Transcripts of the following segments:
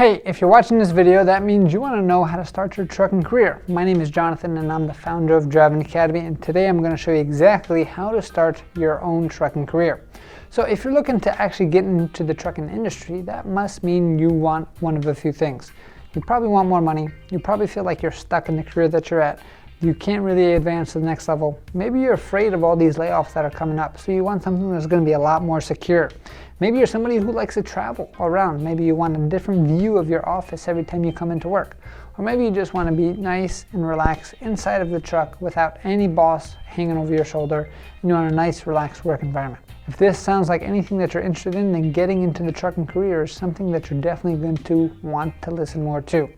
Hey, if you're watching this video, that means you want to know how to start your trucking career. My name is Jonathan and I'm the founder of Driving Academy, and today I'm going to show you exactly how to start your own trucking career. So if you're looking to actually get into the trucking industry, that must mean you want one of a few things. You probably want more money. You probably feel like you're stuck in the career that you're at. You can't really advance to the next level. Maybe you're afraid of all these layoffs that are coming up, so you want something that's going to be a lot more secure. Maybe you're somebody who likes to travel around. Maybe you want a different view of your office every time you come into work. Or maybe you just want to be nice and relaxed inside of the truck without any boss hanging over your shoulder, and you want a nice, relaxed work environment. If this sounds like anything that you're interested in, then getting into the trucking career is something that you're definitely going to want to listen more to.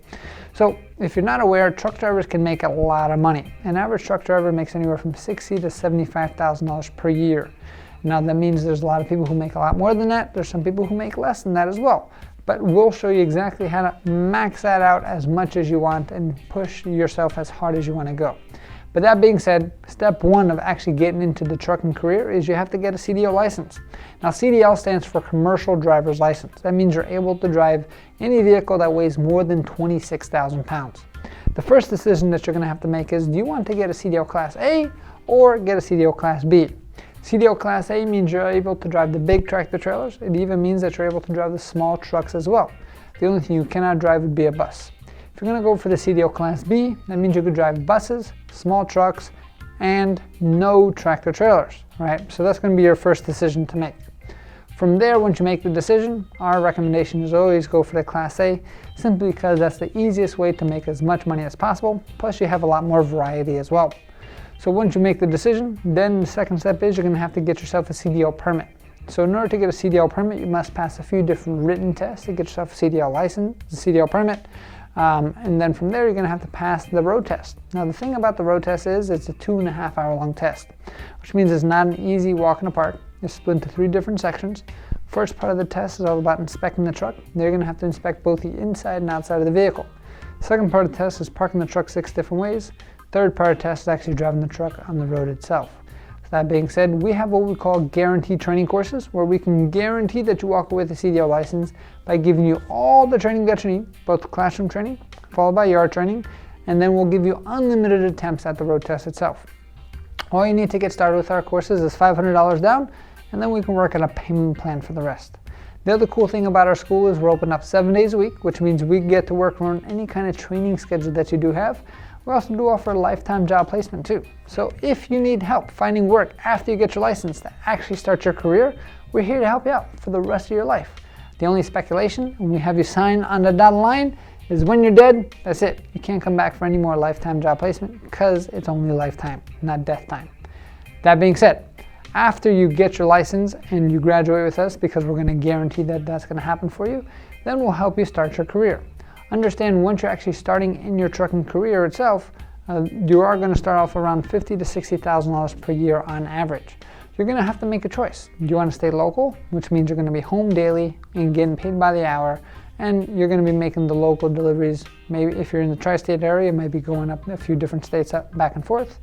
So if you're not aware, truck drivers can make a lot of money. An average truck driver makes anywhere from $60,000 to $75,000 per year. Now that means there's a lot of people who make a lot more than that. There's some people who make less than that as well. But we'll show you exactly how to max that out as much as you want and push yourself as hard as you want to go. But that being said, step one of actually getting into the trucking career is you have to get a CDL license. Now CDL stands for Commercial Driver's License. That means you're able to drive any vehicle that weighs more than 26,000 pounds. The first decision that you're going to have to make is, do you want to get a CDL Class A or get a CDL Class B? CDL Class A means you're able to drive the big tractor trailers. It even means that you're able to drive the small trucks as well. The only thing you cannot drive would be a bus. If you're going to go for the CDL Class B, that means you could drive buses, small trucks, and no tractor trailers, right? So that's going to be your first decision to make. From there, once you make the decision, our recommendation is always go for the Class A, simply because that's the easiest way to make as much money as possible, plus you have a lot more variety as well. So once you make the decision, then the second step is you're going to have to get yourself a CDL permit. So in order to get a CDL permit, you must pass a few different written tests to get yourself a CDL license, a CDL permit. And then from there, you're going to have to pass the road test. Now the thing about the road test is it's a 2.5 hour long test, which means it's not an easy walk in the park. It's split into 3 different sections. First part of the test is all about inspecting the truck. They're going to have to inspect both the inside and outside of the vehicle. Second part of the test is parking the truck 6 different ways. Third part of the test is actually driving the truck on the road itself. So that being said, we have what we call guaranteed training courses, where we can guarantee that you walk away with a CDL license by giving you all the training that you need, both classroom training followed by yard training, and then we'll give you unlimited attempts at the road test itself. All you need to get started with our courses is $500 down, and then we can work on a payment plan for the rest. The other cool thing about our school is we're open up 7 days a week, which means we get to work around any kind of training schedule that you do have. We also do offer a lifetime job placement too. So if you need help finding work after you get your license to actually start your career, we're here to help you out for the rest of your life. The only speculation when we have you sign on the dotted line is when you're dead, that's it. You can't come back for any more lifetime job placement because it's only lifetime, not death time. That being said, after you get your license and you graduate with us, because we're going to guarantee that that's going to happen for you, then we'll help you start your career. Understand, once you're actually starting in your trucking career itself, you are going to start off around $50,000 to $60,000 per year on average. You're going to have to make a choice. Do you want to stay local, which means you're going to be home daily and getting paid by the hour, and you're going to be making the local deliveries. Maybe if you're in the tri-state area, you might be going up a few different states back and forth.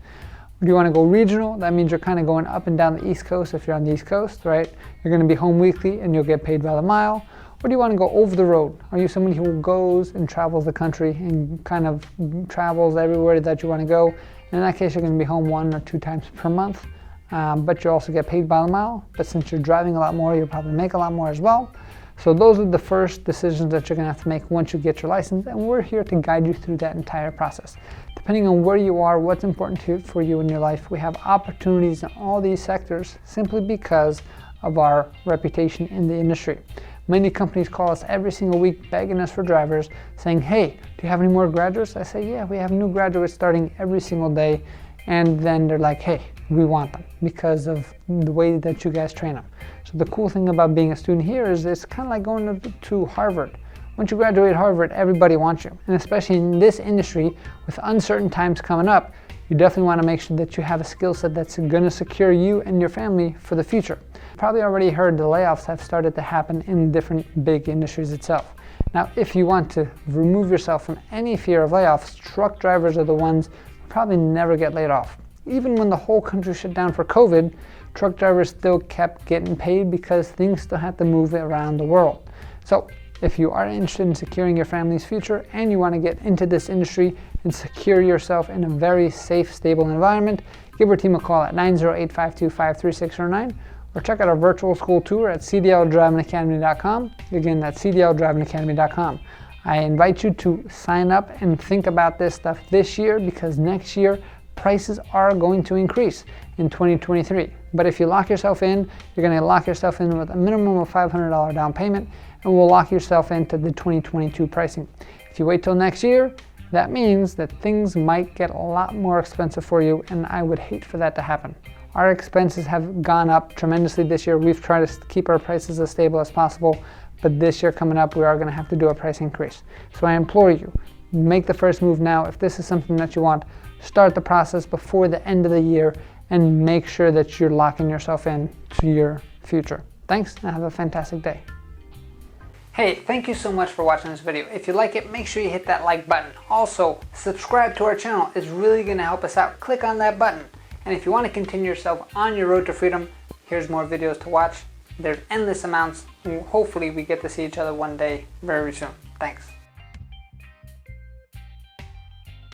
Do you want to go regional? That means you're kind of going up and down the East Coast if you're on the East Coast, right? You're going to be home weekly and you'll get paid by the mile. Or do you want to go over the road? Are you somebody who goes and travels the country and kind of travels everywhere that you want to go? In that case, you're going to be home 1 or 2 times per month, but you also get paid by the mile. But since you're driving a lot more, you'll probably make a lot more as well. So those are the first decisions that you're going to have to make once you get your license, and we're here to guide you through that entire process. Depending on where you are, what's important for you in your life, we have opportunities in all these sectors simply because of our reputation in the industry. Many companies call us every single week begging us for drivers, saying, hey, do you have any more graduates? I say, yeah, we have new graduates starting every single day. And then they're like, hey, we want them because of the way that you guys train them. So the cool thing about being a student here is it's kind of like going to Harvard. Once you graduate Harvard, everybody wants you. And especially in this industry, with uncertain times coming up, you definitely want to make sure that you have a skill set that's going to secure you and your family for the future. Probably already heard the layoffs have started to happen in different big industries itself. Now, if you want to remove yourself from any fear of layoffs, truck drivers are the ones who probably never get laid off. Even when the whole country shut down for COVID, truck drivers still kept getting paid because things still had to move around the world. So If you are interested in securing your family's future and you want to get into this industry and secure yourself in a very safe, stable environment, give our team a call at 908-525-3609 or check out our virtual school tour at cdldrivingacademy.com. Again, that's cdldrivingacademy.com. I invite you to sign up and think about this stuff this year, because next year prices are going to increase in 2023. But if you lock yourself in, you're going to lock yourself in with a minimum of $500 down payment, and will lock yourself into the 2022 pricing. If you wait till next year, that means that things might get a lot more expensive for you, and I would hate for that to happen. Our expenses have gone up tremendously this year. We've tried to keep our prices as stable as possible, but this year coming up, we are going to have to do a price increase. So I implore you, make the first move now. If this is something that you want, start the process before the end of the year and make sure that you're locking yourself in to your future. Thanks, and have a fantastic day. Hey, thank you so much for watching this video. If you like it, make sure you hit that like button. Also, subscribe to our channel. It's really going to help us out. Click on that button. And if you want to continue yourself on your road to freedom, here's more videos to watch. There's endless amounts. Hopefully we get to see each other one day very soon. Thanks.